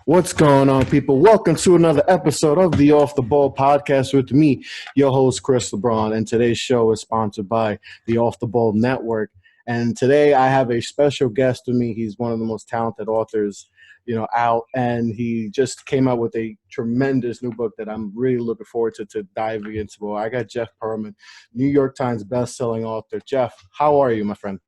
What's going on, people? Welcome to another episode of the Off the Ball podcast with me, your host, Chris LeBron. And today's show is sponsored by the Off the Ball Network. And today I have a special guest with me. He's one of the most talented authors, out. And he just came out with a tremendous new book that I'm really looking forward to diving into. Well, I got Jeff Pearlman, New York Times bestselling author. Jeff, how are you, my friend?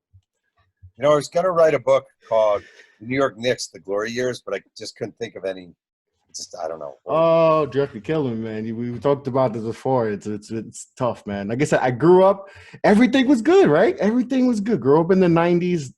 I was going to write a book called New York Knicks, The Glory Years, but I just couldn't think of any. I don't know. Oh, Jeff, you're killing me, man. We talked about this before. It's tough, man. Like I said, I grew up. Everything was good, right? Everything was good. Grew up in the 90s.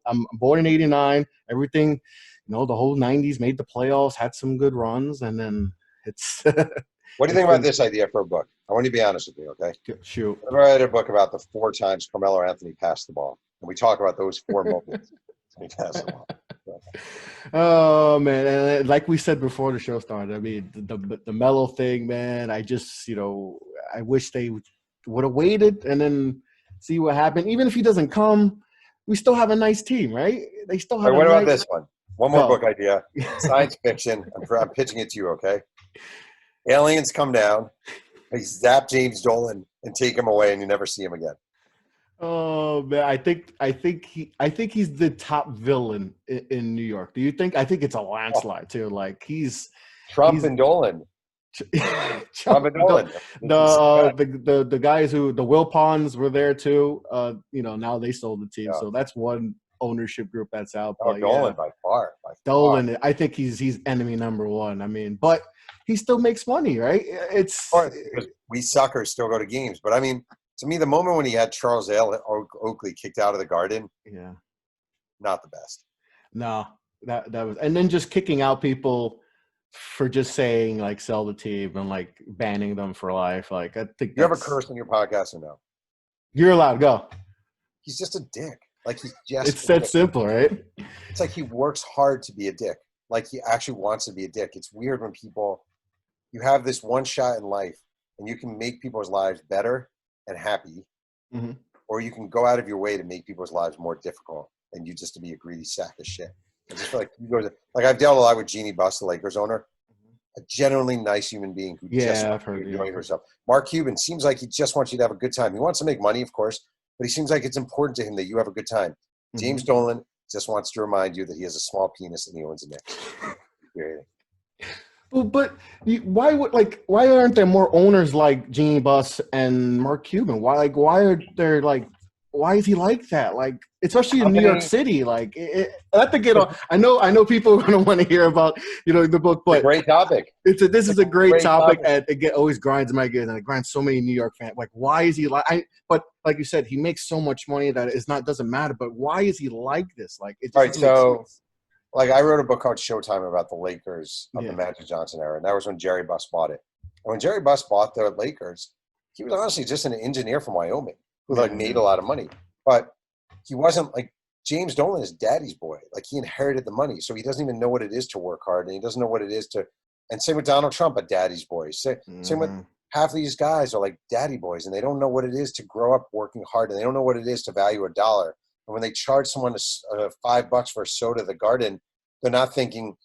I'm born in 89. Everything, the whole 90s made the playoffs, had some good runs, and then it's What do you think about this idea for a book? I want you to be honest with me, okay? Shoot. I write a book about the 4 times Carmelo Anthony passed the ball. And we talk about those 4 moments when he passed the ball. Oh man, and like we said before the show started, I mean the Melo thing, man. I just I wish they would have waited and then see what happened. Even if he doesn't come, we still have a nice team, right? They still have. What about this one? One more book idea, science fiction. I'm pitching it to you, okay? Aliens come down, they zap James Dolan and take him away, and you never see him again. Oh man, I think he's the top villain in New York. Do you think? I think it's a landslide too. Like he's And Dolan. Trump and Dolan. The guys the Wilpons were there too. Now they sold the team, so that's one ownership group that's out. Dolan by far. Dolan, I think he's enemy number one. I mean, but he still makes money, right? It's because we suckers still go to games, but I mean. To me, the moment when he had Charles Oakley kicked out of the Garden, not the best. No, that was, and then just kicking out people for just saying like sell the team and like banning them for life. Like I think you ever curse on your podcast or no? You're allowed to go. He's just a dick. Like he's just. It's that simple, right? It's like he works hard to be a dick. Like he actually wants to be a dick. It's weird when you have this one shot in life and you can make people's lives better and happy, or you can go out of your way to make people's lives more difficult, and you just to be a greedy sack of shit. I just feel like I've dealt a lot with Jeannie Buss, the Lakers owner, a genuinely nice human being who I've heard enjoying herself. Mark Cuban seems like he just wants you to have a good time. He wants to make money, of course, but he seems like it's important to him that you have a good time. James Dolan just wants to remind you that he has a small penis and he owns a Knicks. Well, but why aren't there more owners like Jeannie Buss and Mark Cuban? Why is he like that? Like, especially in New York City, like I have to get on. I know people are going to want to hear about the book, but great topic. This is a great topic, and it always grinds my gears, and it grinds so many New York fans. Like, why is he like? But like you said, he makes so much money that doesn't matter. But why is he like this? Like, it just doesn't make sense. Like I wrote a book called Showtime about the Lakers of the Magic Johnson era, and that was when Jerry Buss bought it. And when Jerry Buss bought the Lakers, he was honestly just an engineer from Wyoming who made a lot of money. But he wasn't like James Dolan is daddy's boy. Like he inherited the money, so he doesn't even know what it is to work hard, and he doesn't know what it is to. And same with Donald Trump, a daddy's boy. Same with half of these guys are like daddy boys, and they don't know what it is to grow up working hard, and they don't know what it is to value a dollar. And when they charge someone $5 for a soda at the Garden, they're not thinking,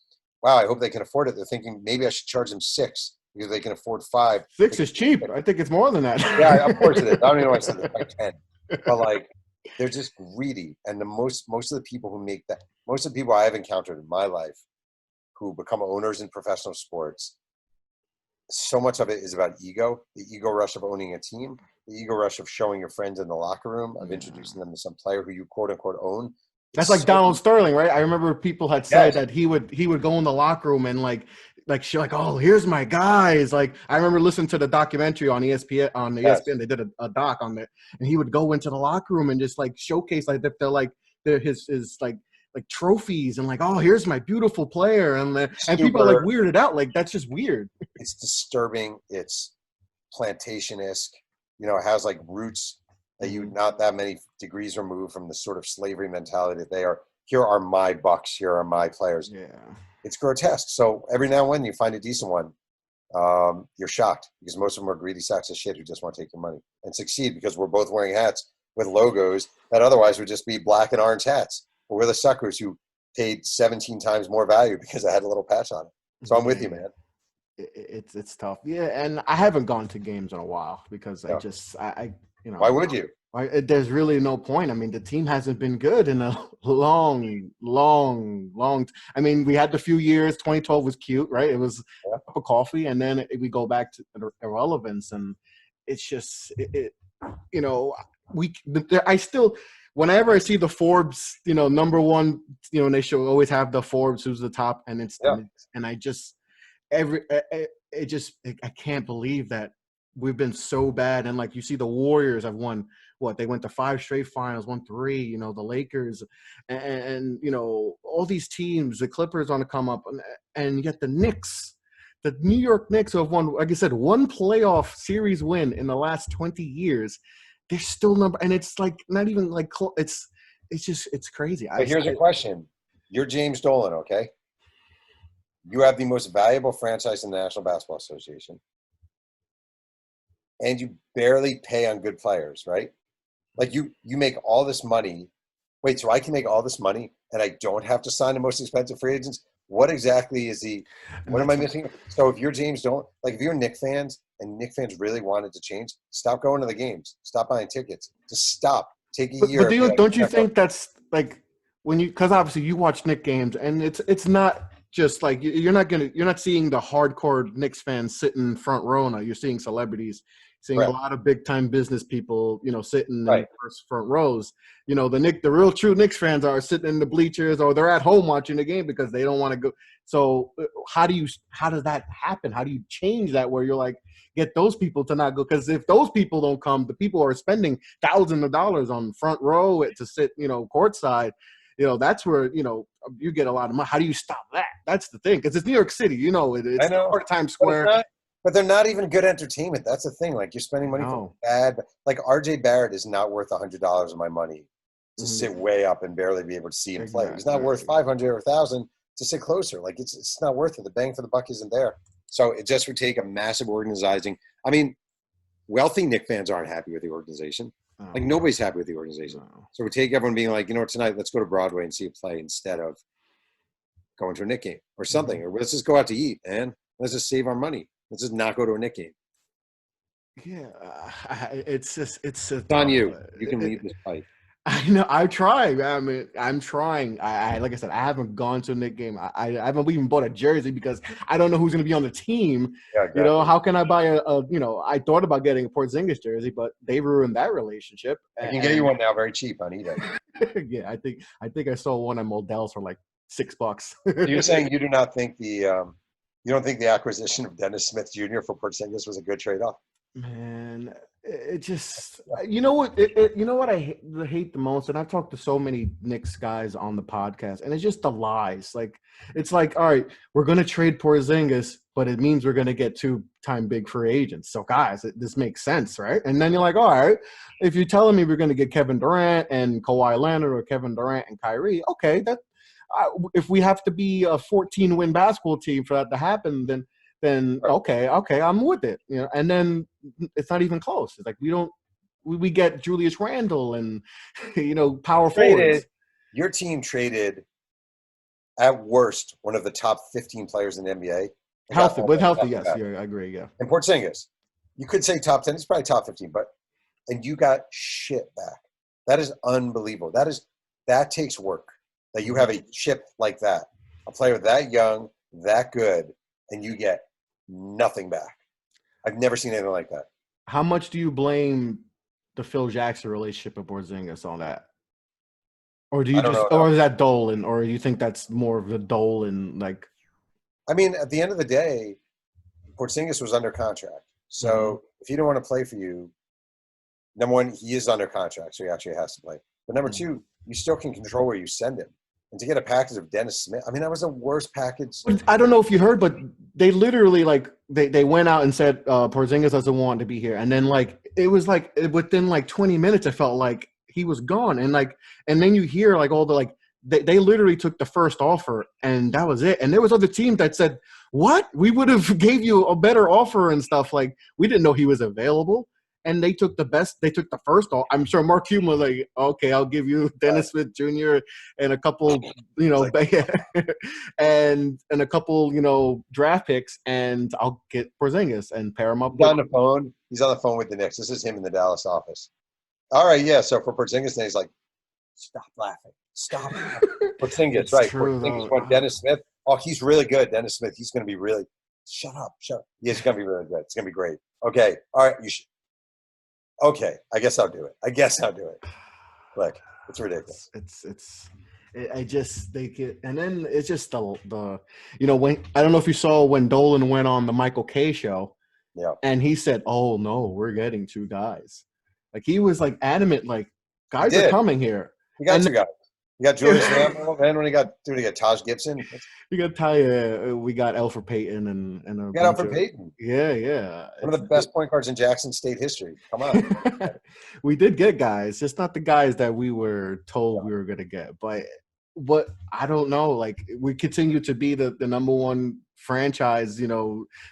wow, I hope they can afford it. They're thinking, maybe I should charge them $6 because they can afford $5. $6 is cheap. I think it's more than that. Yeah, of course it is. I don't even know why I said it's like 10. But like, they're just greedy. And most of the people who make that, most of the people I have encountered in my life who become owners in professional sports, so much of it is about ego, the ego rush of owning a team, the ego rush of showing your friends in the locker room, of introducing them to some player who you quote unquote own. That's like Donald Sterling, right? I remember people had said that he would go in the locker room and like oh, here's my guys. Like I remember listening to the documentary on ESPN ESPN. They did a doc on it, and he would go into the locker room and just like showcase like that they're his like trophies and like, oh, here's my beautiful player, and people are like weirded out. Like that's just weird. It's disturbing. It's plantation-esque. It has like roots that you not that many degrees removed from the sort of slavery mentality that they are. Here are my bucks. Here are my players. Yeah, it's grotesque. So every now and then you find a decent one. You're shocked because most of them are greedy sacks of shit who just want to take your money and succeed because we're both wearing hats with logos that otherwise would just be black and orange hats. But we're the suckers who paid 17 times more value because I had a little patch on it. So I'm with you, man. It's tough. Yeah, and I haven't gone to games in a while because I Why would you? There's really no point. I mean, the team hasn't been good in a long. I mean, we had the few years. 2012 was cute, right? It was a cup of coffee, and then we go back to irrelevance, and it's just I still. Whenever I see the Forbes, number one, and they should always have the Forbes who's the top, and and I just I can't believe that we've been so bad. And like you see, the Warriors have won they went to 5 straight finals, won 3. The Lakers, and all these teams, the Clippers on the come up, and yet the Knicks. The New York Knicks who have won, like I said, 1 playoff series win in the last 20 years. They're still and it's like not even like it's crazy. But here's a question: you're James Dolan, okay? You have the most valuable franchise in the National Basketball Association, and you barely pay on good players, right? Like you make all this money. Wait, so I can make all this money and I don't have to sign the most expensive free agents? What exactly is what am I missing? So if you're James Dolan, like if you're Knicks fans and Knicks fans really wanted to change, stop going to the games, stop buying tickets, just stop. Take a year. But don't you think that's like because obviously you watch Knicks games and it's not just like you're not seeing the hardcore Knicks fans sitting front row now. You're seeing celebrities, seeing a lot of big time business people, sitting in the first front rows. The real true Knicks fans are sitting in the bleachers or they're at home watching the game because they don't want to go. So how does that happen? How do you change that where you're like get those people to not go? Because if those people don't come, the people are spending thousands of dollars on front row to sit, courtside. That's where, you get a lot of money. How do you stop that? That's the thing. Because it's New York City, it's part of Times Square. But they're not even good entertainment. That's the thing. Like you're spending money for bad. Like RJ Barrett is not worth $100 of my money to sit way up and barely be able to see him play. He's not worth 500 or 1,000 to sit closer. Like it's not worth it. The bang for the buck isn't there. So it just would take a massive organizing. I mean, wealthy Knicks fans aren't happy with the organization. Like nobody's happy with the organization. So we take everyone being like, tonight let's go to Broadway and see a play instead of going to a Knicks game or something. Or let's just go out to eat, man. Let's just save our money. Let's just not go to a Knicks game. Yeah, it's on you. You can leave this fight. I know. I try. I mean, I'm trying. I like I said, I haven't gone to a Knicks game. I haven't even bought a jersey because I don't know who's going to be on the team. Yeah, exactly. How can I buy I thought about getting a Porzingis jersey, but they ruined that relationship. I can get you one now very cheap on eBay. Yeah, I think I saw one at Modell's for like $6. You're saying you do not think you don't think the acquisition of Dennis Smith Jr. for Porzingis was a good trade-off? Man, it just what I hate the most, and I've talked to so many Knicks guys on the podcast, and it's just the lies. Like it's like, all right, we're gonna trade Porzingis, but it means we're gonna get 2-time big free agents. So guys, this makes sense, right? And then you're like, all right, if you're telling me we're gonna get Kevin Durant and Kawhi Leonard or Kevin Durant and Kyrie, okay, that if we have to be a 14-win basketball team for that to happen, then okay, I'm with it. And then it's not even close. It's like we get Julius Randle and power forwards. Your team traded at worst one of the top 15 players in the NBA. Healthy, yes, yeah, I agree, yeah. And Porzingis, you could say top 10. It's probably top 15, and you got shit back. That is unbelievable. That takes work. That you have a chip like that, a player that young, that good, and you get nothing back. I've never seen anything like that. How much do you blame the Phil Jackson relationship with Porzingis on that? Or do you or is that Dolan, or do you think that's more of a Dolan like? I mean, at the end of the day, Porzingis was under contract. So if he don't want to play for you, number one, he is under contract, so he actually has to play. But number two, you still can control where you send him. And to get a package of Dennis Smith, I mean, that was the worst package. I don't know if you heard, but they literally they went out and said Porzingis doesn't want to be here, and then it was within 20 minutes, it felt like he was gone, and then you hear all the they literally took the first offer and that was it. And there was other teams that said, "What? We would have gave you a better offer and stuff." Like we didn't know he was available, and they took the best. They took the first. I'm sure Mark Cuban was like, okay, I'll give you Dennis Smith Jr. and a couple, and a couple, draft picks, and I'll get Porzingis and pair him up. He's on the phone. He's on the phone with the Knicks. This is him in the Dallas office. All right, yeah. So for Porzingis, then he's like, stop laughing. Stop laughing. Porzingis, right. True, Porzingis went Dennis Smith. Oh, he's really good. Dennis Smith, he's going to be really – shut up. Yeah, he's going to be really good. It's going to be great. Okay. All right. Okay. I guess I'll do it. Look, it's ridiculous. They get – and then it's just the when – I don't know if you saw when Dolan went on the Michael Kay show. Yeah. And he said, oh, no, we're getting 2 guys. Like, he was, like, adamant, like, guys are coming here. You got 2 guys. You got Julius Randle, man. When you got Taj Gibson. You got Ty. We got Elfrid Payton and you got Elfrid Payton. Yeah. One of the best point guards in Jackson State history. Come on. We did get guys, just not the guys that we were told we were going to get. But what I don't know, like we continue to be the number one franchise,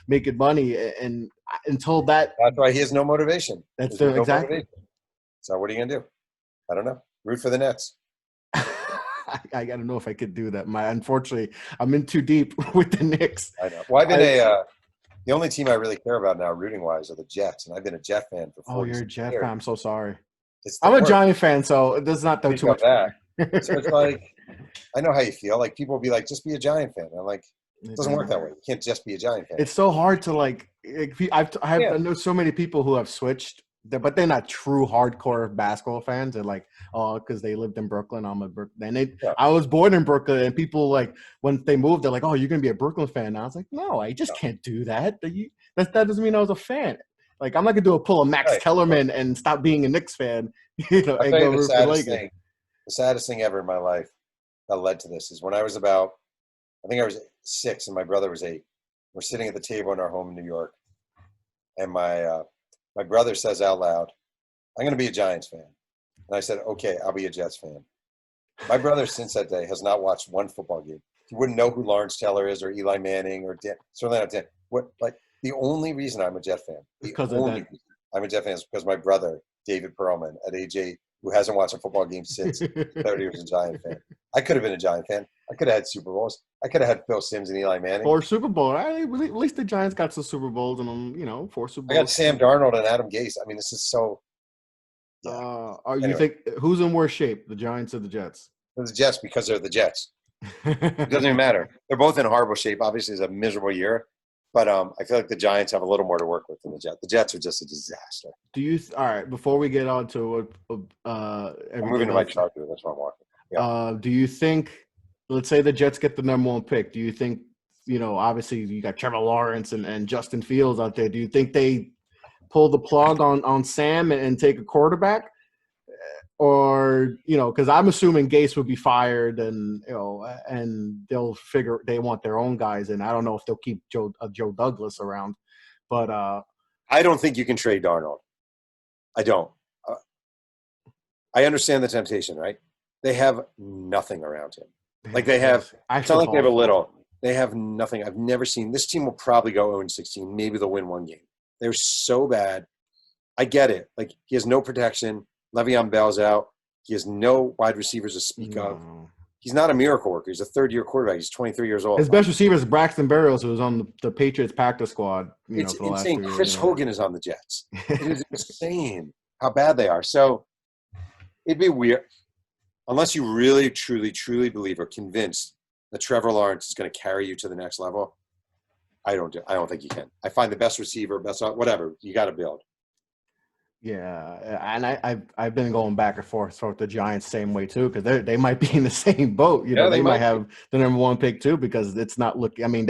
making money, and until that's why he has no motivation. That's exactly. Motivation. So what are you going to do? I don't know. Root for the Nets. I don't know if I could do that. Unfortunately, I'm in too deep with the Knicks. I know. Well, the only team I really care about now, rooting wise, are the Jets, and I've been a Jet fan for 40 years. Oh, you're a Jet fan. I'm so sorry. I'm a Giant fan, so it does not do too much. So it's like, I know how you feel. Like people will be like, just be a Giant fan. I'm like, it doesn't work that way. You can't just be a Giant fan. It's so hard to I know so many people who have switched. But they're not true hardcore basketball fans. They're like, oh, because they lived in Brooklyn. I'm a Brooklyn. And I was born in Brooklyn, and people like when they moved, they're like, oh, you're gonna be a Brooklyn fan. And I was like, no, I just can't do that. That doesn't mean I was a fan. Like I'm not gonna pull a Max Kellerman and stop being a Knicks fan. And go root for Lakers. The saddest thing ever in my life that led to this is when I was I think I was 6 and my brother was 8. We're sitting at the table in our home in New York, and my brother says out loud, I'm going to be a Giants fan. And I said, okay, I'll be a Jets fan. My brother, since that day, has not watched one football game. He wouldn't know who Lawrence Taylor is or Eli Manning or certainly not Dan. The only reason I'm a Jet fan, I'm a Jet fan is because my brother, David Pearlman, at age 8, who hasn't watched a football game since 30 years, a Giant fan. I could have been a Giant fan. I could have had Super Bowls. I could have had Phil Simms and Eli Manning. Or Super Bowl. At least the Giants got some Super Bowls and 4 Super Bowls. I got Sam Darnold and Adam Gase. I mean, this is so. Yeah. You think who's in worse shape, the Giants or the Jets? The Jets, because they're the Jets. It doesn't even matter. They're both in horrible shape. Obviously, it's a miserable year. But I feel like the Giants have a little more to work with than the Jets. The Jets are just a disaster. All right, before we get on to I'm moving to my charger. That's why I'm walking. Yeah. Do you think, let's say the Jets get the number 1 pick, do you think, obviously you got Trevor Lawrence and Justin Fields out there. Do you think they pull the plug on Sam and take a quarterback? Or, because I'm assuming Gase would be fired and they'll figure they want their own guys. And I don't know if they'll keep Joe Douglas around. But I don't think you can trade Darnold. I don't. I understand the temptation, right? They have nothing around him. Like they have – it's not like they have a little. They have nothing. I've never seen – this team will probably go 0-16. Maybe they'll win 1 game. They're so bad. I get it. Like he has no protection. Le'Veon Bell's out. He has no wide receivers to speak of. He's not a miracle worker. He's a third-year quarterback. He's 23 years old. His best receiver is Braxton Berrios, who was on the Patriots practice squad. It's insane. Chris Hogan is on the Jets. It is insane how bad they are. So it'd be weird. Unless you really, truly, truly believe or convinced that Trevor Lawrence is going to carry you to the next level, I don't think you can. I find the best receiver, best whatever, you got to build. Yeah, and I've been going back and forth with the Giants same way too, because they might be in the same boat. They might have the number 1 pick too, because it's not looking. I mean,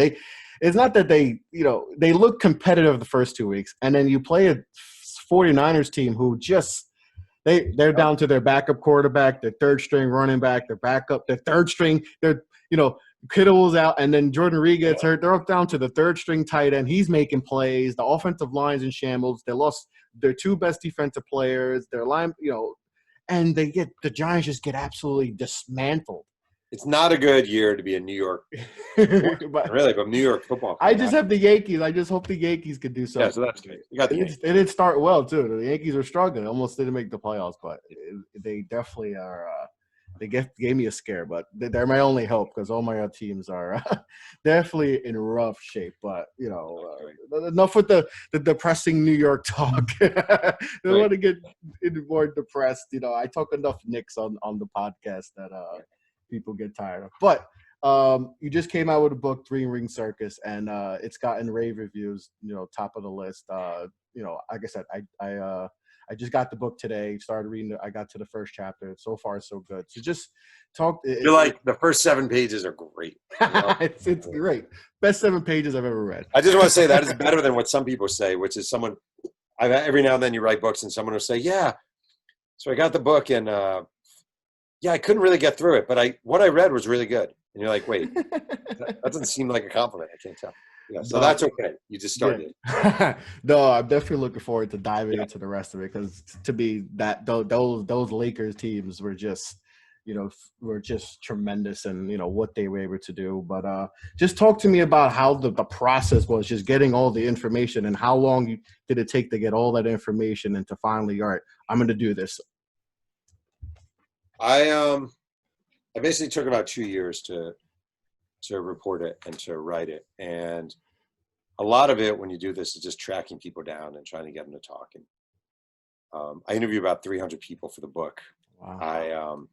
it's not that they look competitive the first 2 weeks, and then you play a 49ers team who just they're down to their backup quarterback, their third string running back, their backup, their third string. Kittle's out, and then Jordan Reed gets hurt. They're up down to the third string tight end. He's making plays. The offensive line's in shambles. They lost their 2 best defensive players. Their line, and the Giants just get absolutely dismantled. It's not a good year to be a New York, but New York football I fan. just have the Yankees. I just hope the Yankees could do something. Yeah, so that's good. You got the Yankees. They didn't start well too. The Yankees are struggling. Almost didn't make the playoffs, but they definitely are. They gave me a scare, but they're my only hope because all my other teams are definitely in rough shape. But enough with the depressing New York talk. I don't want to get more depressed. I talk enough Knicks on the podcast that people get tired of. But you just came out with a book, Ring Circus, and it's gotten rave reviews. Top of the list. Like I said, I just got the book today. Started reading it. I got to the first chapter. So far, so good. So just talk. You're like the first 7 pages are great. It's great. Best 7 pages I've ever read. I just want to say that is better than what some people say, which is every now and then you write books and someone will say, yeah. So I got the book and I couldn't really get through it, but what I read was really good. And you're like, wait, that doesn't seem like a compliment. I can't tell. Yeah, so that's okay. You just started. Yeah. No, I'm definitely looking forward to diving into the rest of it because to me, those Lakers teams were just, tremendous and what they were able to do. But just talk to me about how the process was, just getting all the information and how long did it take to get all that information and to finally, all right, I'm going to do this. I basically took about 2 years to report it and to write it. And a lot of it, when you do this, is just tracking people down and trying to get them to talk. And I interviewed about 300 people for the book. Wow.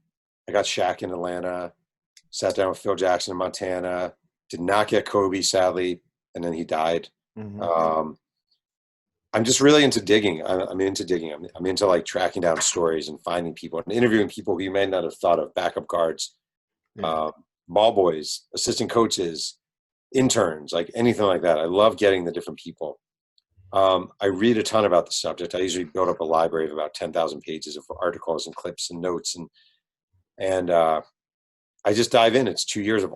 I got Shaq in Atlanta, sat down with Phil Jackson in Montana, did not get Kobe, sadly, and then he died. Mm-hmm. I'm just really into digging. I'm into digging. I'm into like tracking down stories and finding people and interviewing people who you may not have thought of, backup guards, ball boys, assistant coaches, interns, like anything like that. I love getting the different people. I read a ton about the subject. I usually build up a library of about 10,000 pages of articles and clips and notes. And I just dive in. It's 2 years of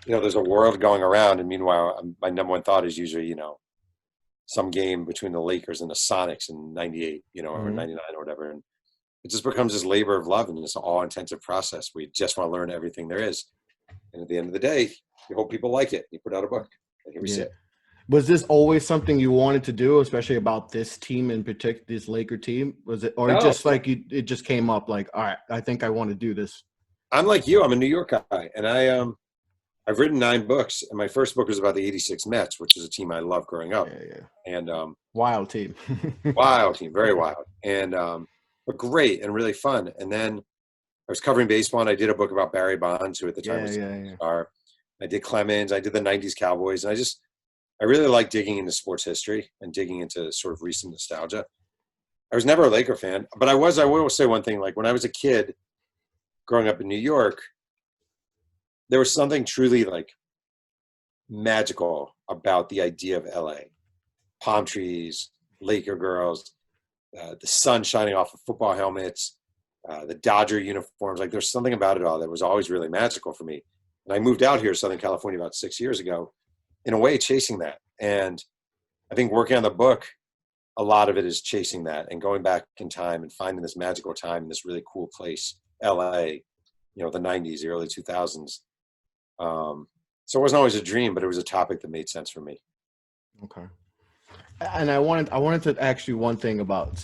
there's a world going around. And meanwhile, my number one thought is usually, some game between the Lakers and the Sonics in 98, or 99 or whatever. And it just becomes this labor of love and this all intensive process where you just want to learn everything there is. And at the end of the day, you hope people like it. You put out a book. And here we sit. Was this always something you wanted to do, especially about this team in particular, this Laker team? Was it, or just like it just came up like, all right, I think I want to do this? I'm like you. I'm a New York guy. And I've written 9 books, and my first book was about the '86 Mets, which is a team I loved growing up. And wild team, wild team, very wild, and but great and really fun. And then I was covering baseball, and I did a book about Barry Bonds, who at the time was a star. I did Clemens, I did the '90s Cowboys, and I really like digging into sports history and digging into sort of recent nostalgia. I was never a Laker fan, but I will say one thing: like when I was a kid, growing up in New York, there was something truly like magical about the idea of LA. Palm trees, Laker girls, the sun shining off of football helmets, the Dodger uniforms. Like there's something about it all that was always really magical for me. And I moved out here to Southern California about 6 years ago, in a way chasing that. And I think working on the book, a lot of it is chasing that and going back in time and finding this magical time in this really cool place, LA, the 90s, the early 2000s. So it wasn't always a dream, but it was a topic that made sense for me. Okay. And I wanted to ask you one thing about,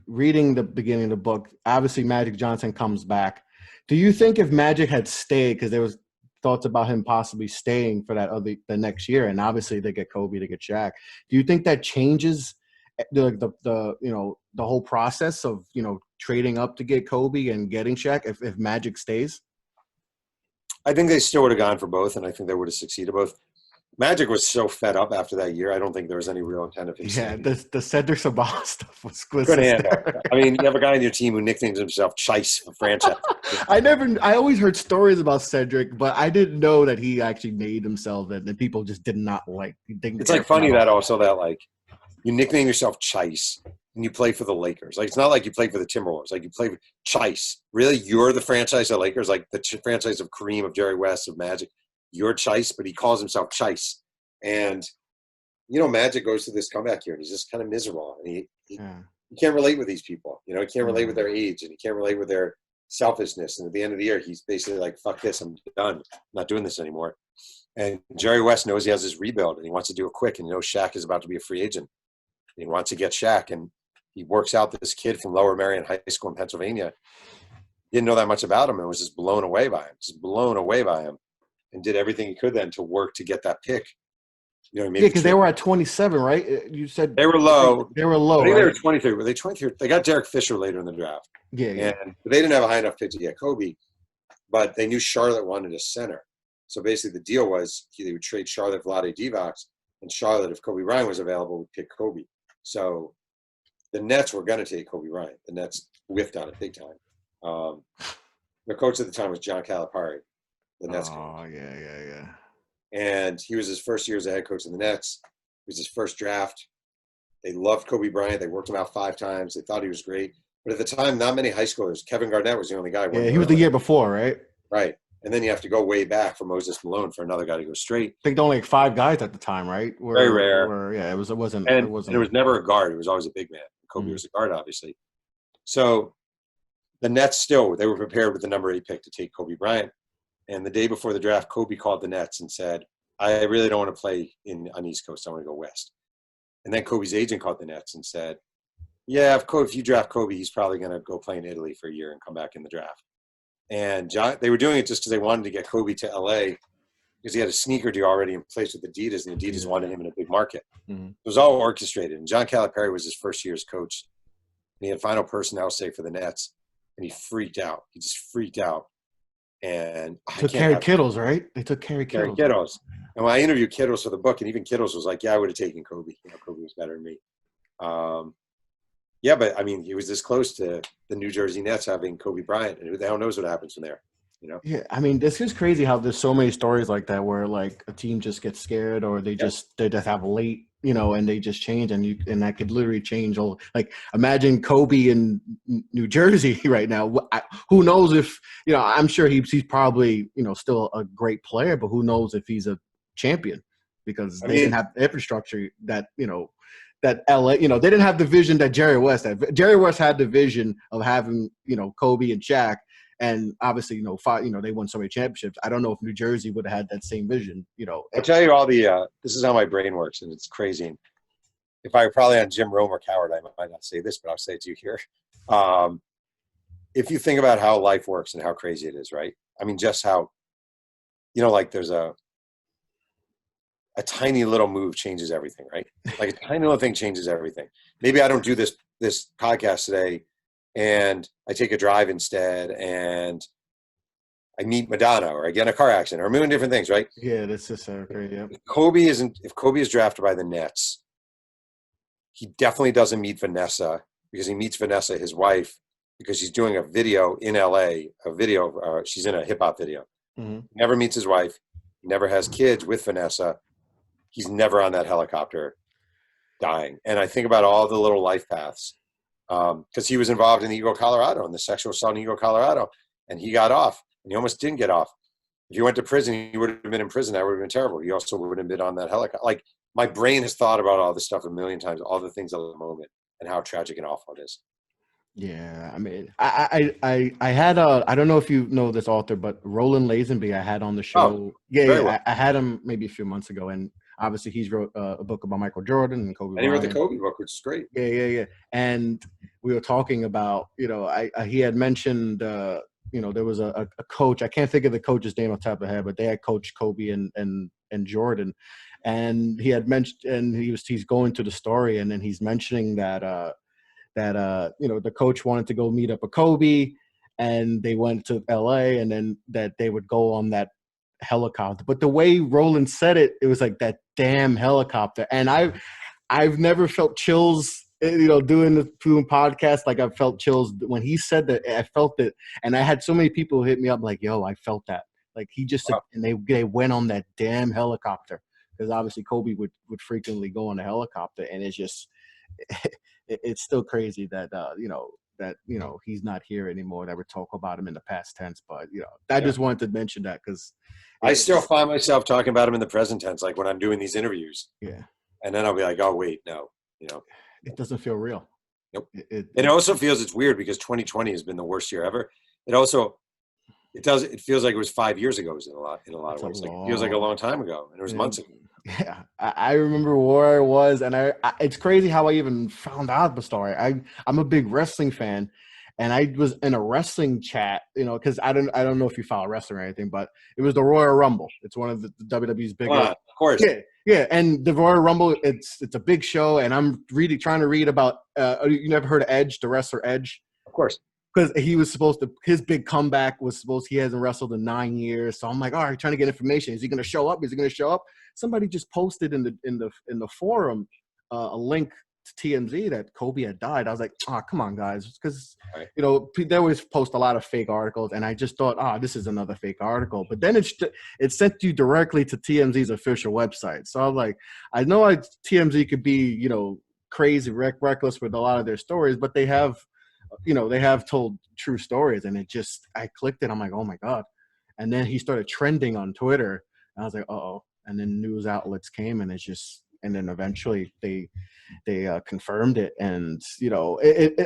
reading the beginning of the book, obviously Magic Johnson comes back. Do you think if Magic had stayed, because there was thoughts about him possibly staying for the next year, and obviously they get Kobe, they get Shaq, do you think that changes the whole process of, trading up to get Kobe and getting Shaq if Magic stays? I think they still would have gone for both, and I think they would have succeeded both. Magic was so fed up after that year. I don't think there was any real intent of him. Yeah, the Cedric Sabat stuff was couldn't handle. I mean, you have a guy on your team who nicknames himself Chice for franchise. I always heard stories about Cedric, but I didn't know that he actually made himself and people just did not like. It's like funny that also that like you nickname yourself Chice and you play for the Lakers. Like it's not like you play for the Timberwolves. Like you play for Chice. Really, you're the franchise of Lakers, like the franchise of Kareem, of Jerry West, of Magic. You're Chice, but he calls himself Chice. And, Magic goes through this comeback here, and he's just kind of miserable. And he can't relate with these people. He can't relate with their age, and he can't relate with their selfishness. And at the end of the year, he's basically like, fuck this, I'm done. I'm not doing this anymore. And Jerry West knows he has his rebuild and he wants to do it quick. And he knows Shaq is about to be a free agent. And he wants to get Shaq. And he works out this kid from Lower Merion High School in Pennsylvania. Didn't know that much about him and was just blown away by him, and did everything he could then to work to get that pick. You know, because they were at 27, right? You said they were low. They were low. I think right? they were 23. Were they 23? They got Derek Fisher later in the draft. Yeah. And they didn't have a high enough pick to get Kobe, but they knew Charlotte wanted a center. So basically the deal was they would trade Charlotte Vlade Divac, and Charlotte, if Kobe Bryant was available, would pick Kobe. So the Nets were going to take Kobe Bryant. The Nets whiffed on it big time. Their coach at the time was John Calipari, the Nets coach. Oh, yeah. And he was his first year as a head coach in the Nets. It was his first draft. They loved Kobe Bryant. They worked him out 5 times. They thought he was great. But at the time, not many high schoolers. Kevin Garnett was the only guy. Yeah, he was the year before, right? Right. And then you have to go way back for Moses Malone for another guy to go straight. I think there were only like 5 guys at the time, right? Very rare. Yeah, it wasn't. And it was never a guard. It was always a big man. Kobe was a guard, obviously. So the Nets they were prepared with the number 8 pick to take Kobe Bryant. And the day before the draft, Kobe called the Nets and said, I really don't want to play on East Coast. I want to go West. And then Kobe's agent called the Nets and said, yeah, if you draft Kobe, he's probably going to go play in Italy for a year and come back in the draft. And they were doing it just because they wanted to get Kobe to LA because he had a sneaker deal already in place with Adidas, and Adidas wanted him in a big market. Mm-hmm. It was all orchestrated. And John Calipari was his first year as coach. And he had final personnel say for the Nets, and he freaked out. He just freaked out. And took Kerry Kittles, right? They took Kerry Kittles. And when I interviewed Kittles for the book, and even Kittles was like, yeah, I would have taken Kobe. You know, Kobe was better than me. Yeah, but I mean, he was this close to the New Jersey Nets having Kobe Bryant, and who the hell knows what happens from there, you know? Yeah, I mean, this is crazy how there's so many stories like that where like a team just gets scared or they just have late, you know, and they just change, and that could literally change all. Like, imagine Kobe in New Jersey right now. Who knows if, you know? I'm sure he's probably, you know, still a great player, but who knows if he's a champion because they didn't have the infrastructure that, you know, that LA, you know, they didn't have the vision that Jerry West had. Jerry West had the vision of having, you know, Kobe and Shaq, and obviously, you know, they won so many championships. I don't know if New Jersey would have had that same vision, you know. I'll tell you all this is how my brain works, and it's crazy. If I were probably on Jim Rome or Coward, I might not say this, but I'll say it to you here. If you think about how life works and how crazy it is, right? I mean, just how, you know, like there's a tiny little move changes everything, right? Like a tiny little thing changes everything. Maybe I don't do this podcast today and I take a drive instead and I meet Madonna or I get in a car accident or a million different things, right? Yeah, that's just great, yeah. If Kobe is drafted by the Nets, he definitely doesn't meet Vanessa because he meets Vanessa, his wife, because he's doing a video in LA, she's in a hip hop video. Mm-hmm. Never meets his wife, never has kids with Vanessa. He's never on that helicopter dying. And I think about all the little life paths because he was involved in the Eagle, Colorado, and the sexual assault in Eagle, Colorado, and he got off, and he almost didn't get off. If he went to prison, he would have been in prison. That would have been terrible. He also would have been on that helicopter. Like, my brain has thought about all this stuff a million times, all the things at the moment, and how tragic and awful it is. Yeah, I mean, I had I don't know if you know this author, but Roland Lazenby I had on the show. Well. I had him maybe a few months ago, and obviously he's wrote a book about Michael Jordan and Kobe. And he wrote the Kobe book, which is great. Yeah. And we were talking about, you know, he had mentioned, you know, there was a coach. I can't think of the coach's name off the top of my head, but they had coached Kobe and Jordan, and he had mentioned, and he's going to the story, and then he's mentioning that you know, the coach wanted to go meet up with Kobe, and they went to LA, and then that they would go on that helicopter. But the way Roland said it, it was like that damn helicopter. And I've never felt chills, you know, doing podcast. Like I've felt chills when he said that. I felt it, and I had so many people hit me up like, "Yo, I felt that." Like he just said, and they went on that damn helicopter because obviously Kobe would frequently go on the helicopter, and it's just. It's still crazy that you know he's not here anymore. That we talk about him in the past tense, but you know I just wanted to mention that because I still find myself talking about him in the present tense, like when I'm doing these interviews. Yeah, and then I'll be like, oh wait, no, you know, it doesn't feel real. Nope. It also feels it's weird because 2020 has been the worst year ever. it feels like it was 5 years ago in a lot of ways. Like it feels like a long time ago, and it was months ago. Yeah, I remember where I was, and I it's crazy how I even found out the story. I'm a big wrestling fan, and I was in a wrestling chat, because I don't know if you follow wrestling or anything, but it was the Royal Rumble. It's one of the WWE's biggest. Of course. Yeah, and the Royal Rumble, it's a big show, and I'm trying to read about. You never heard of Edge, the wrestler Edge? Of course. Because he was supposed to, his big comeback was he hasn't wrestled in 9 years. So I'm like, all right, trying to get information. Is he going to show up? Is he going to show up? Somebody just posted in the forum a link to TMZ that Kobe had died. I was like, oh, come on, guys. Because, they always post a lot of fake articles. And I just thought, this is another fake article. But then it sent you directly to TMZ's official website. So I was like, I know TMZ could be, crazy, reckless with a lot of their stories, but they have told true stories, and I clicked it. I'm like, oh my God. And then he started trending on Twitter, and I was like, uh-oh. And then news outlets came, and and then eventually they confirmed it. And,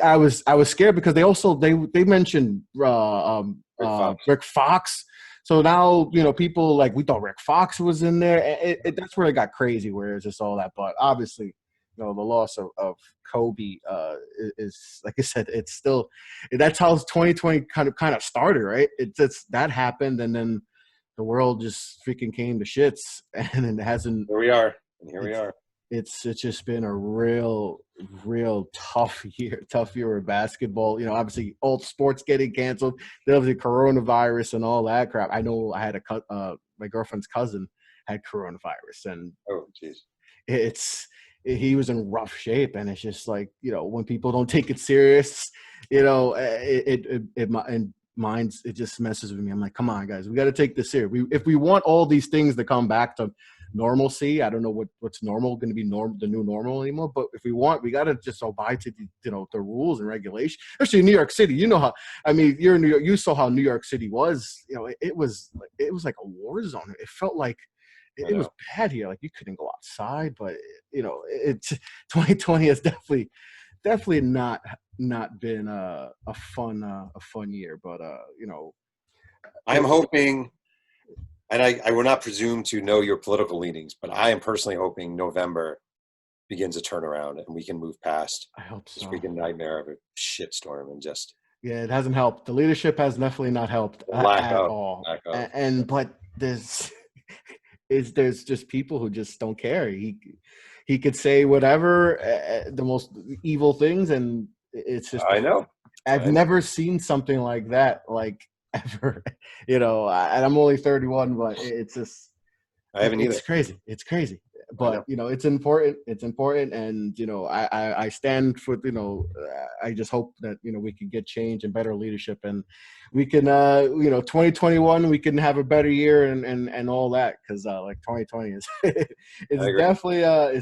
I was scared because they mentioned Rick Fox. So now, people we thought Rick Fox was in there. That's where it got crazy, where it's just all that. But obviously, the loss of Kobe is, like I said, it's still, that's how 2020 kind of started, right? It's that happened, and then the world just freaking came to shits, and it hasn't. Here we are. It's just been a real tough year with basketball. Obviously all sports getting canceled. There was the coronavirus and all that crap. I know I had my girlfriend's cousin had coronavirus, and oh jeez, he was in rough shape, and it's just like, when people don't take it serious, it just messes with me. I'm like, come on, guys, we got to take this serious. If we want all these things to come back to normalcy, I don't know what's normal going to be the new normal anymore. But if we got to just abide to the rules and regulations. Especially in New York City, you're in New York. You saw how New York City was. It was like a war zone. It felt like. It was bad here. Like you couldn't go outside, but it's 2020 has definitely not been a fun year. But I am hoping, and I will not presume to know your political leanings, but I am personally hoping November begins a turnaround and we can move past. I hope so. This freaking nightmare of a shitstorm and just. Yeah, it hasn't helped. The leadership has definitely not helped at all. But there's just people who just don't care. He could say whatever, the most evil things, and it's just. I know. I've never seen something like that, ever. And I'm only 31, but it's just. I haven't either. It's crazy. But it's important. And I stand for. I just hope that we can get change and better leadership, and we can 2021 we can have a better year and all that, because 2020 is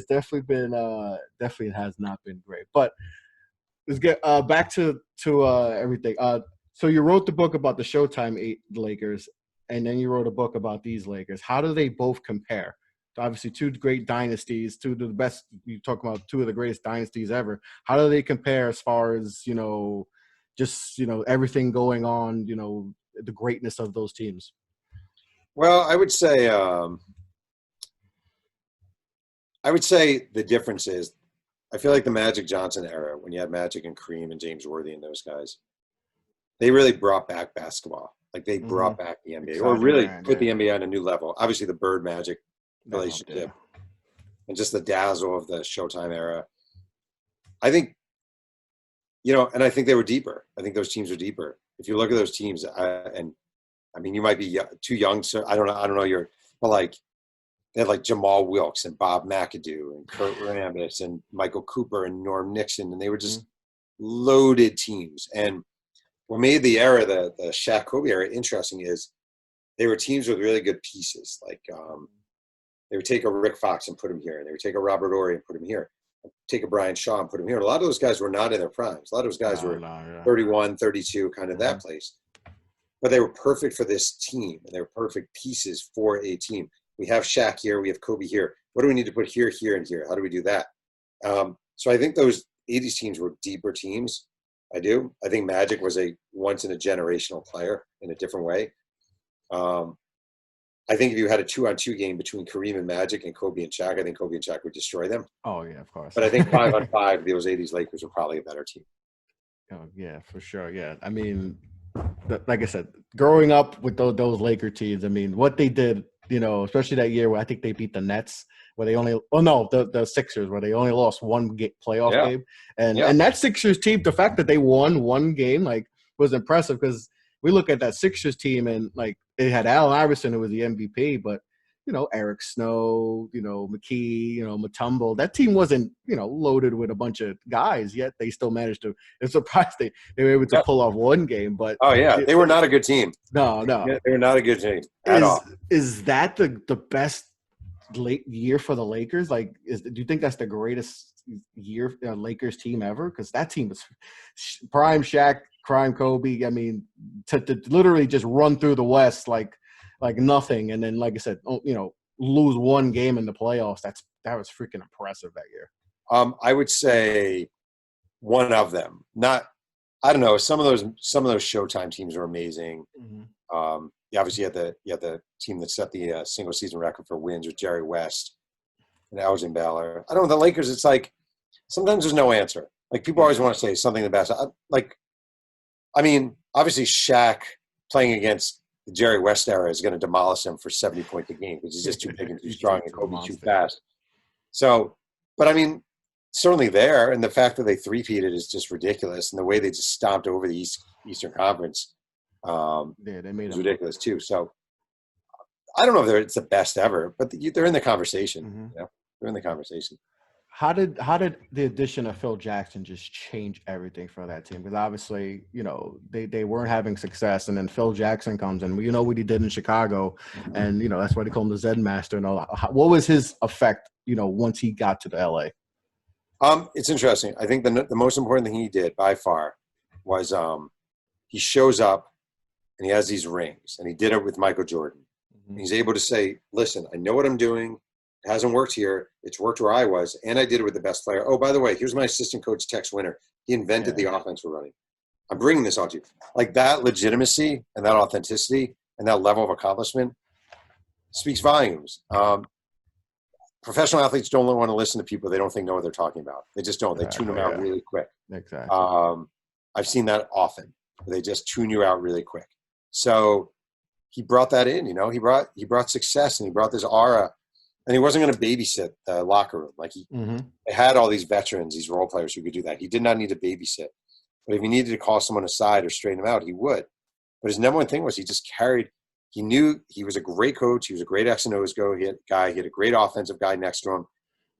definitely has not been great. But let's get back to everything. So you wrote the book about the Showtime Lakers, and then you wrote a book about these Lakers. How do they both compare? Obviously, two great dynasties, two of the best. You talk about two of the greatest dynasties ever. How do they compare as far as just everything going on? The greatness of those teams. Well, I would say the difference is, I feel like the Magic Johnson era, when you had Magic and Kareem and James Worthy and those guys, they really brought back basketball. Like they brought back the NBA, or really put the NBA on a new level. Obviously, the Bird Magic relationship and just the dazzle of the Showtime era. I think, and I think they were deeper. I think those teams were deeper. If you look at those teams, you might be too young, so I don't know. But they had Jamal Wilkes and Bob McAdoo and Kurt Rambis and Michael Cooper and Norm Nixon, and they were just loaded teams. And what made the era, the Shaq Kobe era, interesting is they were teams with really good pieces. They would take a Rick Fox and put him here, and they would take a Robert Horry and put him here, take a Brian Shaw and put him here. And a lot of those guys were not in their primes. A lot of those guys were 31, 32, kind of that place. But they were perfect for this team, and they were perfect pieces for a team. We have Shaq here. We have Kobe here. What do we need to put here, here, and here? How do we do that? So I think those 80s teams were deeper teams. I do. I think Magic was a once in a generational player in a different way. I think if you had a 2-on-2 game between Kareem and Magic and Kobe and Shaq, I think Kobe and Shaq would destroy them. Oh yeah, of course. But I think 5-on-5, those 80s Lakers were probably a better team. Oh yeah, for sure. Yeah, I mean, like I said, growing up with those Laker teams, I mean, what they did, especially that year where I think they beat the Nets, where they only the Sixers, where they only lost one playoff game, and that Sixers team, the fact that they won one game was impressive, because we look at that Sixers team and they had Allen Iverson, who was the MVP, but Eric Snow, McKee, Mutombo. That team wasn't, loaded with a bunch of guys, yet they still managed to. It's surprised they were able to pull off one game. But they were not a good team. No, they were not a good team at all. Is that the best late year for the Lakers? Do you think that's the greatest year Lakers team ever? Because that team was prime Shaq, prime Kobe. I mean, to literally just run through the West like nothing, and then like I said, lose one game in the playoffs. That was freaking impressive that year. I would say one of them. Not, I don't know. Some of those Showtime teams are amazing. Mm-hmm. Obviously, you had the team that set the single season record for wins with Jerry West and Elgin Baylor. I don't know, the Lakers. It's like sometimes there's no answer. Like people always want to say something the best. I mean, obviously Shaq playing against the Jerry West era is going to demolish him for 70 points a game because he's just too big and too strong and Kobe too fast. So, but I mean, certainly there, and the fact that they three-peated is just ridiculous, and the way they just stomped over the Eastern Conference they made is ridiculous too. So, I don't know if it's the best ever, but they're in the conversation. Mm-hmm. They're in the conversation. How did the addition of Phil Jackson just change everything for that team? Because obviously, they weren't having success, and then Phil Jackson comes in. What he did in Chicago, and that's why they call him the Zen Master and all that. What was his effect, once he got to the LA? It's interesting. I think the most important thing he did by far was he shows up and he has these rings, and he did it with Michael Jordan. Mm-hmm. He's able to say, "Listen, I know what I'm doing. It hasn't worked here. It's worked where I was, and I did it with the best player. Oh, by the way, here's my assistant coach, Tex Winter. He invented the offense we're running. I'm bringing this on to you." Like that legitimacy and that authenticity and that level of accomplishment speaks volumes. Professional athletes don't want to listen to people they don't think know what they're talking about. They just don't. They tune them out really quick. Exactly. I've seen that often. They just tune you out really quick. So he brought that in. He brought success, and he brought this aura. And he wasn't going to babysit the locker room. Like they had all these veterans, these role players who could do that. He did not need to babysit. But if he needed to call someone aside or straighten them out, he would. But his number one thing was he just carried. He knew he was a great coach. He was a great X and O's guy. He had a great offensive guy next to him.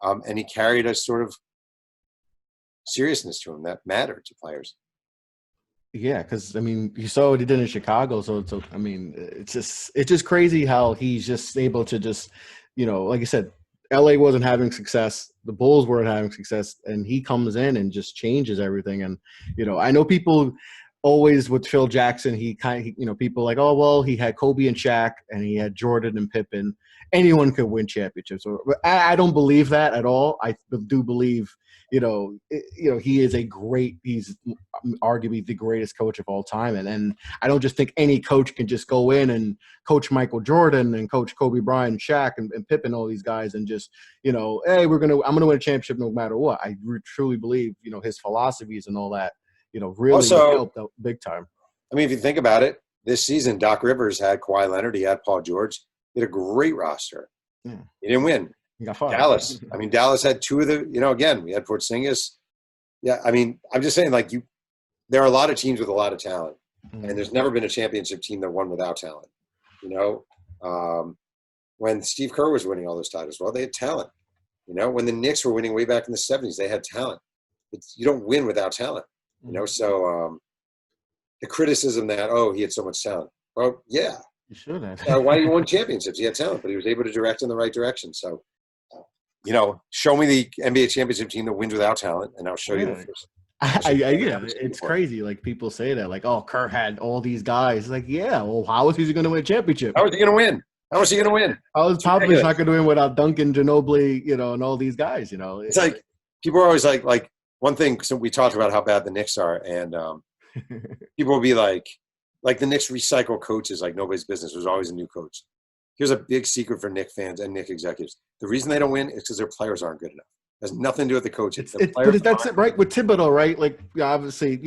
And he carried a sort of seriousness to him that mattered to players. Yeah, because I mean, you saw what he did in Chicago. So I mean, it's just crazy how he's just able to just, like I said, LA wasn't having success. The Bulls weren't having success, and he comes in and just changes everything. And I know people always with Phil Jackson, he people like, oh well, he had Kobe and Shaq, and he had Jordan and Pippen. Anyone could win championships. I don't believe that at all. I do believe, he is he's arguably the greatest coach of all time. And I don't just think any coach can just go in and coach Michael Jordan and coach Kobe Bryant, Shaq, and Pippen, all these guys, and just, hey, I'm going to win a championship no matter what. I truly believe, his philosophies and all that, really also helped out big time. I mean, if you think about it, this season, Doc Rivers had Kawhi Leonard. He had Paul George. He had a great roster. Yeah. He didn't win. He got fired. Dallas. I mean, Dallas had two of the, again, we had Porzingis. Yeah, I mean, I'm just saying, there are a lot of teams with a lot of talent. Mm-hmm. And there's never been a championship team that won without talent. When Steve Kerr was winning all those titles, well, they had talent. When the Knicks were winning way back in the 70s, they had talent. But you don't win without talent. So the criticism that, he had so much talent. Well, yeah. You should have. Why he won championships? He had talent, but he was able to direct in the right direction. So, show me the NBA championship team that wins without talent, and I'll show you the first. It's crazy. Like people say that, like, oh, Kerr had all these guys. Like, yeah, well, how is he going to win a championship? How is he going to win? How is Popovich not going to win without Duncan, Ginobili, and all these guys? It's like people are always like one thing, so we talked about how bad the Knicks are, and people will be like the Knicks recycle coaches like nobody's business. There's always a new coach. Here's a big secret for Knicks fans and Knicks executives. The reason they don't win is because their players aren't good enough. It has nothing to do with the coaches. But that's it, right? With Thibodeau, right? Like, obviously,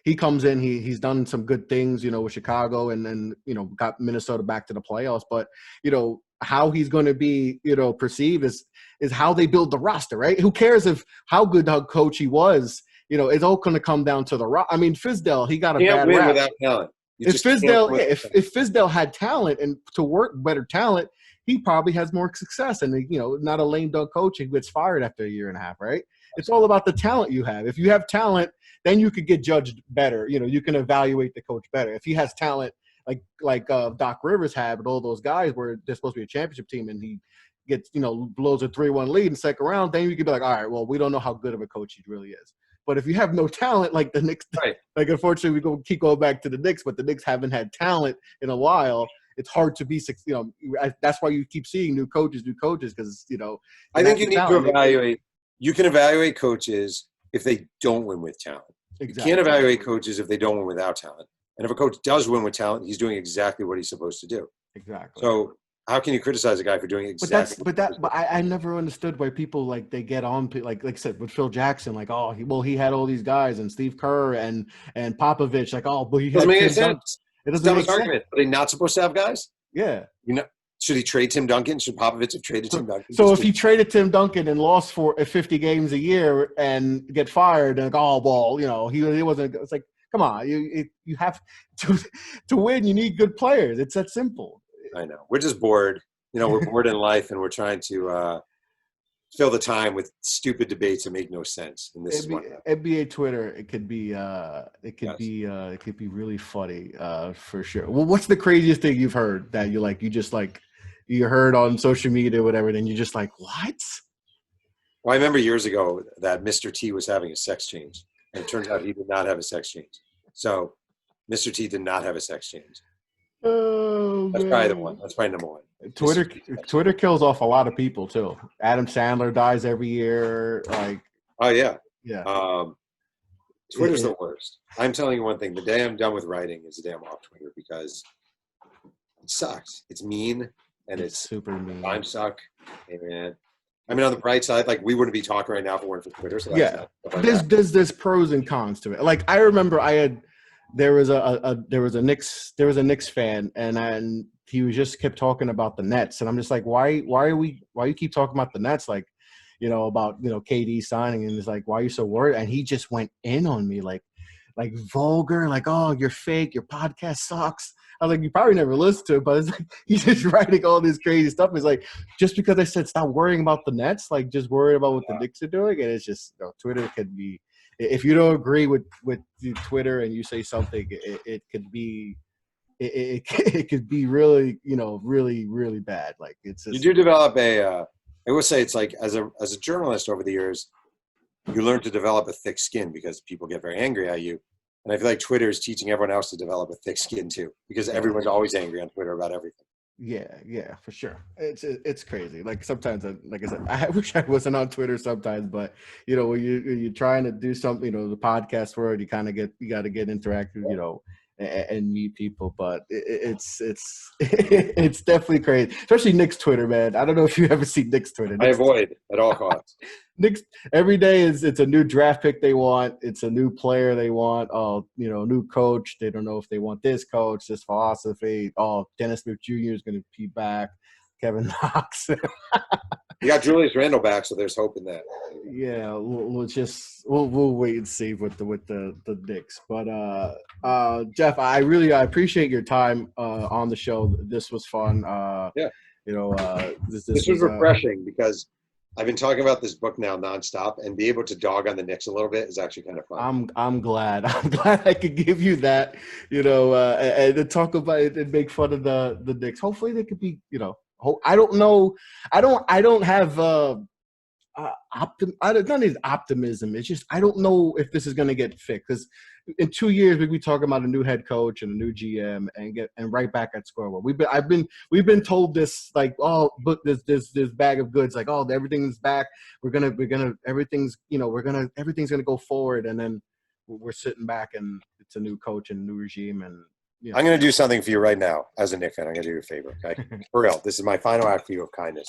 he comes in, he's done some good things, with Chicago and then, got Minnesota back to the playoffs. But, how he's going to be, perceived is how they build the roster, right? Who cares how good a coach he was? It's all going to come down to the roster. I mean, Fizdale, he got a bad rap. Without talent. If Fizdale had talent and to work better talent, he probably has more success. And, not a lame duck coach who gets fired after a year and a half, right? It's all about the talent you have. If you have talent, then you could get judged better. You can evaluate the coach better. If he has talent, like Doc Rivers had with all those guys where they're supposed to be a championship team and he gets, blows a 3-1 lead in the second round, then you could be like, all right, well, we don't know how good of a coach he really is. But if you have no talent, like the Knicks, right. Like unfortunately we keep going back to the Knicks, but the Knicks haven't had talent in a while. It's hard to be, that's why you keep seeing new coaches because, I think you need to evaluate. You can evaluate coaches if they don't win with talent. Exactly. You can't evaluate coaches if they don't win without talent. And if a coach does win with talent, he's doing exactly what he's supposed to do. Exactly. So how can you criticize a guy for doing exactly? But I never understood why people they get on like I said with Phil Jackson, he had all these guys and Steve Kerr and Popovich, but he doesn't make any sense. It doesn't make sense. Are they not supposed to have guys? Yeah. Should he trade Tim Duncan? Should Popovich have traded Tim Duncan? So if he traded Tim Duncan and lost for 50 games a year and get fired and he wasn't. It's like, come on, you have to win. You need good players. It's that simple. I know. We're just bored. We're bored in life, and we're trying to fill the time with stupid debates that make no sense. And this NBA Twitter, it could be really funny for sure. Well, what's the craziest thing you've heard that you heard on social media or whatever, then you're just like, what? Well, I remember years ago that Mr. T was having a sex change, and it turns out he did not have a sex change. So Mr. T did not have a sex change. Oh, that's probably the one. That's probably number one. Twitter kills off a lot of people too. Adam Sandler dies every year. Oh yeah. Yeah. Twitter's the worst. I'm telling you one thing. The day I'm done with writing is the day I'm off Twitter because it sucks. It's mean and it's super mean. Time suck. Hey man. I mean, on the bright side, we wouldn't be talking right now if it weren't for Twitter. So there's pros and cons to it. I remember there was a Knicks fan and he just kept talking about the Nets and I'm just like, why you keep talking about the Nets about KD signing, and it's like, why are you so worried? And he just went in on me like vulgar, oh, you're fake, your podcast sucks. I was like, you probably never listened to it, but it's like he's just writing all this crazy stuff. It's like, just because I said stop worrying about the Nets, just worried about what the Knicks are doing, and it's just Twitter could be. If you don't agree with Twitter and you say something, it could be really, really, really bad. It's just, you do develop I will say it's as a journalist over the years, you learn to develop a thick skin because people get very angry at you. And I feel like Twitter is teaching everyone else to develop a thick skin too, because everyone's always angry on Twitter about everything. Yeah, for sure. It's crazy. Sometimes, like I said, I wish I wasn't on Twitter sometimes, but when you're trying to do something, the podcast world, you got to get interactive, and meet people. But it's it's definitely crazy, especially Knicks Twitter, man. I don't know if you ever see Knicks Twitter. I avoid at all costs. Knicks every day it's a new draft pick they want. It's a new player they want. New coach. They don't know if they want this coach, this philosophy. Dennis Smith Jr. is going to be back. Kevin Knox. You got Julius Randle back, so there's hope in that. Yeah, we'll wait and see with the Knicks. But Jeff, I appreciate your time on the show. This was fun. Yeah. This was refreshing because I've been talking about this book now nonstop, and be able to dog on the Knicks a little bit is actually kind of fun. I'm glad. I'm glad I could give you that, and to talk about it and make fun of the Knicks. Hopefully they could be, I don't know. I don't have not even optimism. It's just I don't know if this is going to get fixed because in 2 years we'll be talking about a new head coach and a new GM and right back at square one. We've been told this like, oh, but this bag of goods, like, oh, everything's back. Everything's gonna go forward, and then we're sitting back and it's a new coach and a new regime. And I'm going to do something for you right now as a Knicks fan. I'm going to do you a favor, okay? For real, this is my final act for you of kindness.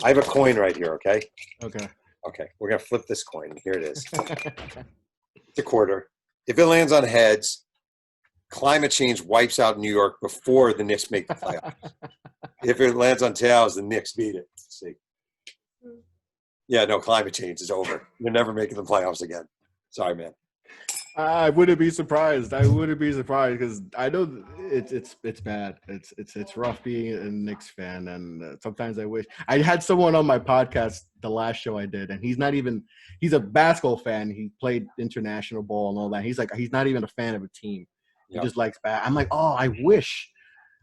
I have a coin right here, okay? Okay. Okay, we're going to flip this coin. Here it is. It's a quarter. If it lands on heads, climate change wipes out New York before the Knicks make the playoffs. If it lands on tails, the Knicks beat it. Let's see. Yeah, no, climate change is over. You're never making the playoffs again. Sorry, man. I wouldn't be surprised. Because I know it's bad. It's rough being a Knicks fan, and sometimes I wish I had someone on my podcast the last show I did, and he's a basketball fan. He played international ball and all that. He's like, he's not even a fan of a team. He just likes I'm like, oh, I wish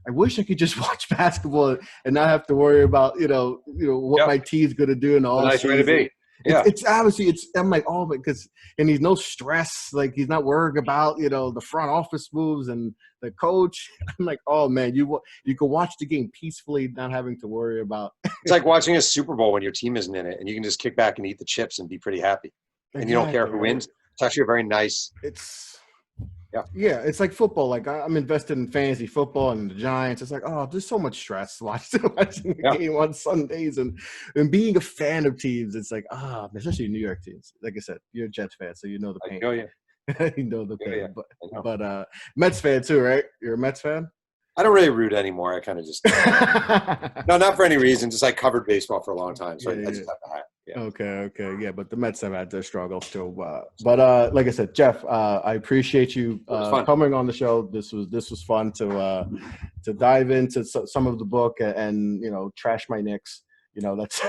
I could just watch basketball and not have to worry about what my team's gonna do in the all nice way to be. Yeah, it's obviously I'm like, oh, because and he's no stress, like he's not worried about the front office moves and the coach. I'm like, oh man, you can watch the game peacefully, not having to worry about. It's like watching a Super Bowl when your team isn't in it, and you can just kick back and eat the chips and be pretty happy, and you don't care who wins. It's actually a very nice. Yeah, it's like football. Like I'm invested in fantasy football and the Giants. It's like, oh, there's so much stress watching the game on Sundays and being a fan of teams. It's like, especially New York teams. Like I said, you're a Jets fan, so you know the pain. Oh yeah, you know the pain. Yeah. But Mets fan too, right? You're a Mets fan? I don't really root anymore. I kind of just no, not for any reason. Just I covered baseball for a long time, so I just have to have. Yeah. Okay, yeah, but the Mets have had their struggles too. But like I said, Jeff, I appreciate you coming on the show. This was fun to dive into some of the book and trash my Knicks. That's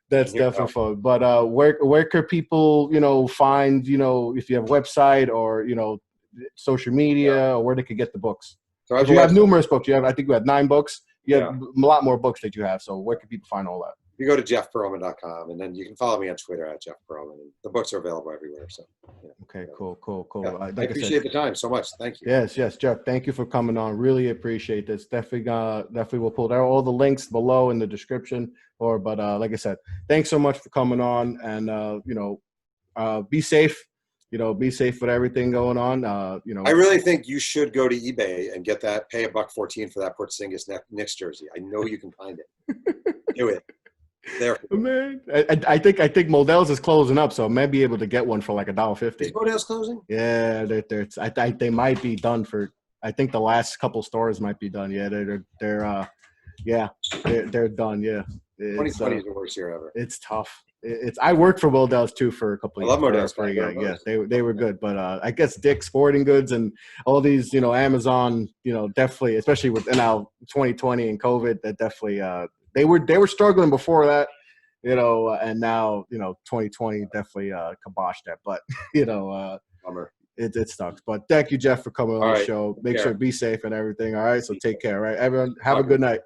that's definitely fun. But where could people find if you have a website or social media or where they could get the books? So you have numerous books. I think you have 9 books. You have a lot more books that you have. So where can people find all that? You go to jeffpearlman.com, and then you can follow me on Twitter at Jeff Pearlman. The books are available everywhere. So, okay, cool. Yeah, like I appreciate the time so much. Thank you. Yes, Jeff. Thank you for coming on. Really appreciate this. Definitely will pull down all the links below in the description. But like I said, thanks so much for coming on, and be safe. Be safe with everything going on. I really think you should go to eBay and get that. Pay $1.14 for that Porzingis Knicks jersey. I know you can find it. Do it. There, man. I think Modell's is closing up, so I may be able to get one for like $1.50. Is Modell's closing? Yeah, they might be done for. I think the last couple stores might be done. Yeah, they're done. Yeah, 2020 is the worst year ever. It's tough. I worked for Modell's too for a couple of years. I love Modell's. Yeah, they were good, but I guess Dick's Sporting Goods and all these Amazon definitely, especially with now 2020 and COVID, that definitely they were struggling before that, and now 2020 definitely kiboshed that, but bummer. It sucks. But thank you, Jeff, for coming on the show. Make sure to be safe and everything. All right, so take care. All right, everyone, have a good night.